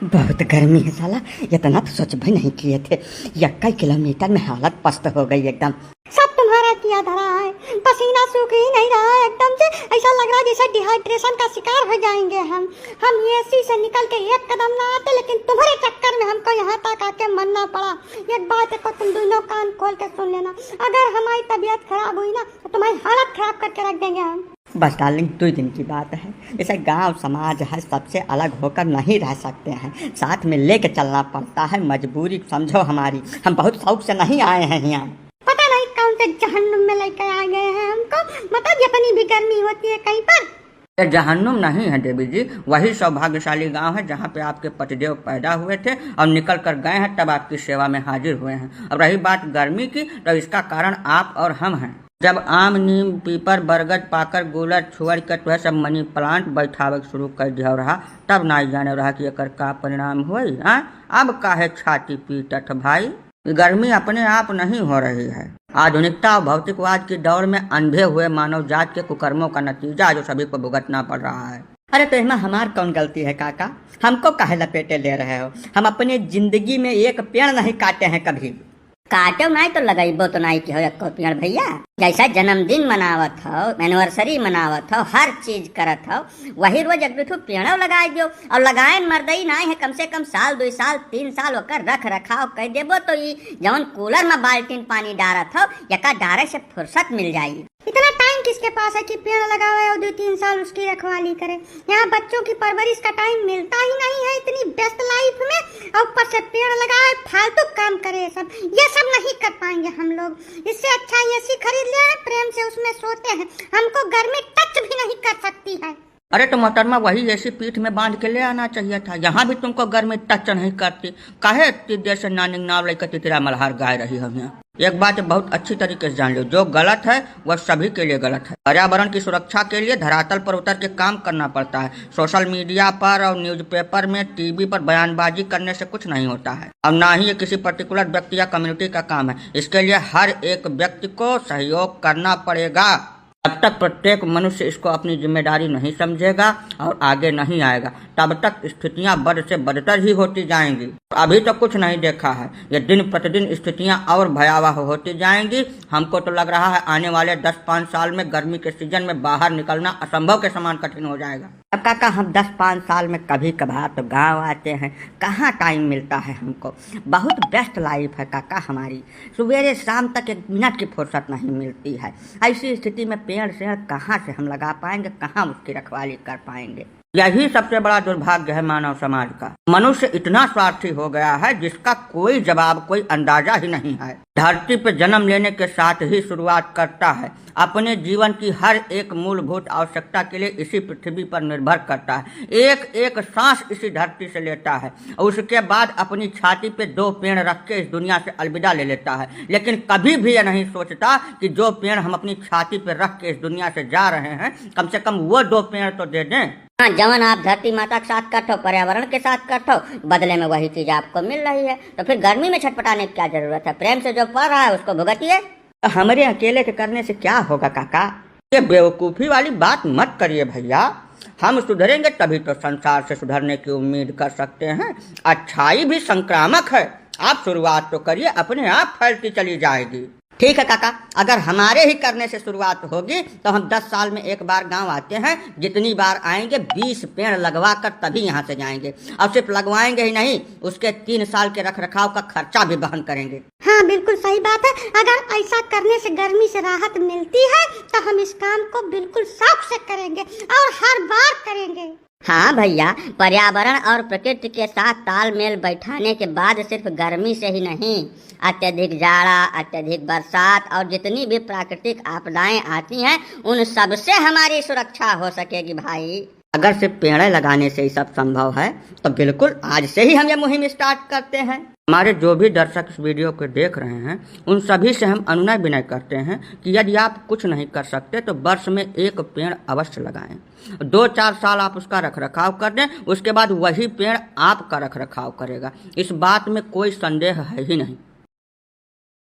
बहुत गर्मी है साला, इतना तो सोच भी नहीं किए थे। 21 किलोमीटर में हालत पस्त हो गई एकदम। सब तुम्हारा किया धरा है, पसीना सूख ही नहीं रहा है एकदम से। ऐसा लग रहा है जैसे डिहाइड्रेशन का शिकार हो जाएंगे हम एसी से निकल के एक कदम ना आते, लेकिन तुम्हारे चक्कर में हमको यहाँ तक आके मरना पड़ा। एक बात को तुम दोनों कान खोल के सुन लेना, अगर हमारी तबीयत खराब हुई ना तो तुम्हारी हालत खराब करके रख देंगे हम। बस डार्लिंग 2 दिन की बात है। इसे गांव समाज है, सबसे अलग होकर नहीं रह सकते हैं, साथ में लेके चलना पड़ता है। मजबूरी समझो हमारी, हम बहुत शौक से नहीं आए हैं यहाँ। पता नहीं कौन से जहन्नुम में लेकर आ गए हैं हमको। मतलब इतनी भी गर्मी होती है कहीं पर? ये जहन्नुम नहीं है देवी जी, वही सौभाग्यशाली गांव है जहाँ पे आपके पतिदेव पैदा हुए थे और निकल कर गए हैं, तब आपकी सेवा में हाजिर हुए हैं। अब रही बात गर्मी की, तो इसका कारण आप और हम हैं। जब आम, नीम, पीपर, बरगद, पाकर, गुलर, छुअर के तो सब मनी प्लांट बैठावे शुरू कर दिया रहा, तब ना जाने रहा कि एकर का परिणाम हुई। अब काहे छाती पीटत भाई? गर्मी अपने आप नहीं हो रही है, आधुनिकता और भौतिकवाद की दौर में अंधे हुए मानव जात के कुकर्मों का नतीजा जो सभी को भुगतना पड़ रहा है। अरे तो इसमें हमार कौन गलती है काका? हमको काहे लपेटे ले रहे हो? हम अपनी जिंदगी में एक पेड़ नहीं काटे हैं कभी। काटो नहीं तो लगाइबो तो नहीं की हो एको पेड़ भैया। जैसा जन्मदिन मनावत हो, एनिवर्सरी मनावत हो, हर चीज करत हो, वही रोज एक दो पेड़ो लगाए दो। और लगाए मर्दई नहीं है, कम से कम साल 2 साल 3 साल ओकर रख रखाव कर देबो तो ये जवन कूलर में बाल्टीन पानी डारत हो यका डारे से फुर्सत मिल जाएगी। इतना टाइम किसके पास है कि पेड़ लगावे और 2-3 साल उसकी रखवाली करे? यहाँ बच्चों की परवरिश का टाइम मिलता ही नहीं है इतनी व्यस्त लाइफ में, और ऊपर से पेड़ लगाए फालतू काम करे। ये सब नहीं कर पाएंगे हम लोग। इससे अच्छा एसी खरीद ले, प्रेम से उसमें सोते हैं, हमको गर्मी टच भी नहीं कर सकती है। अरे तो मोहतरमा वही ऐसी पीठ में बांध के ले आना चाहिए था, यहाँ भी तुमको गर्मी टच नहीं करती। काहे इतनी देर से नानी नाव लेकर तितरा मल्हार गाय रही हम यहाँ? एक बात बहुत अच्छी तरीके से जान लो, जो गलत है वह सभी के लिए गलत है। पर्यावरण की सुरक्षा के लिए धरातल पर उतर के काम करना पड़ता है। सोशल मीडिया पर और न्यूज़पेपर में, टीवी पर बयानबाजी करने से कुछ नहीं होता है, और ना ही ये किसी पर्टिकुलर व्यक्ति या कम्युनिटी का काम है। इसके लिए हर एक व्यक्ति को सहयोग करना पड़ेगा। जब तक प्रत्येक मनुष्य इसको अपनी जिम्मेदारी नहीं समझेगा और आगे नहीं आएगा, तब तक स्थितियां बद से बदतर ही होती जाएंगी। अभी तो कुछ नहीं देखा है, ये दिन प्रतिदिन स्थितियां और भयावह होती जाएंगी। हमको तो लग रहा है आने वाले 10-5 साल में गर्मी के सीजन में बाहर निकलना असंभव के समान कठिन हो जाएगा। अब काका हम 10-5 साल में कभी कभार तो गांव आते हैं, कहाँ टाइम मिलता है हमको। बहुत बेस्ट लाइफ है काका हमारी, सवेरे शाम तक 1 मिनट की फुर्सत नहीं मिलती है। ऐसी स्थिति में पेड़ शेड़ कहाँ से हम लगा पाएंगे, कहाँ उसकी रखवाली कर पाएंगे? यही सबसे बड़ा दुर्भाग्य है मानव समाज का। मनुष्य इतना स्वार्थी हो गया है जिसका कोई जवाब, कोई अंदाजा ही नहीं है। धरती पर जन्म लेने के साथ ही शुरुआत करता है, अपने जीवन की हर एक मूलभूत आवश्यकता के लिए इसी पृथ्वी पर निर्भर करता है। एक एक सांस इसी धरती से लेता है और उसके बाद अपनी छाती पे 2 पेड़ रख के इस दुनिया से अलविदा ले लेता है। लेकिन कभी भी यह नहीं सोचता कि जो पेड़ हम अपनी छाती पे रख के इस दुनिया से जा रहे हैं, कम से कम वो 2 पेड़ तो दे दें। हाँ, जवन आप धरती माता के साथ करते हो, पर्यावरण के साथ करते हो, बदले में वही चीज आपको मिल रही है, तो फिर गर्मी में छटपटाने की क्या जरूरत है? प्रेम से जो पड़ रहा है उसको भुगतिए। हमारे अकेले के करने से क्या होगा काका? ये बेवकूफ़ी वाली बात मत करिए भैया। हम सुधरेंगे तभी तो संसार से सुधरने की उम्मीद कर सकते हैं। अच्छाई भी संक्रामक है, आप शुरुआत तो करिए, अपने आप फैलती चली जाएगी। ठीक है काका, अगर हमारे ही करने से शुरुआत होगी तो हम 10 साल में एक बार गांव आते हैं। जितनी बार आएंगे 20 पेड़ लगवा कर तभी यहाँ से जाएंगे, और सिर्फ लगवाएंगे ही नहीं, उसके 3 साल के रख रखाव का खर्चा भी वहन करेंगे। हाँ बिल्कुल सही बात है। अगर ऐसा करने से गर्मी से राहत मिलती है तो हम इस काम को बिल्कुल शौक से करेंगे और हर बार करेंगे। हाँ भैया, पर्यावरण और प्रकृति के साथ तालमेल बैठाने के बाद सिर्फ गर्मी से ही नहीं, अत्यधिक जाड़ा, अत्यधिक बरसात और जितनी भी प्राकृतिक आपदाएं आती हैं, उन सब से हमारी सुरक्षा हो सकेगी भाई। अगर सिर्फ पेड़ लगाने से ही सब संभव है तो बिल्कुल आज से ही हम ये मुहिम स्टार्ट करते हैं। हमारे जो भी दर्शक इस वीडियो को देख रहे हैं, उन सभी से हम अनुनय विनय करते हैं कि यदि आप कुछ नहीं कर सकते तो वर्ष में 1 पेड़ अवश्य लगाएं। 2-4 साल आप उसका रख रखाव कर दें, उसके बाद वही पेड़ आपका रख रखाव करेगा। इस बात में कोई संदेह है ही नहीं।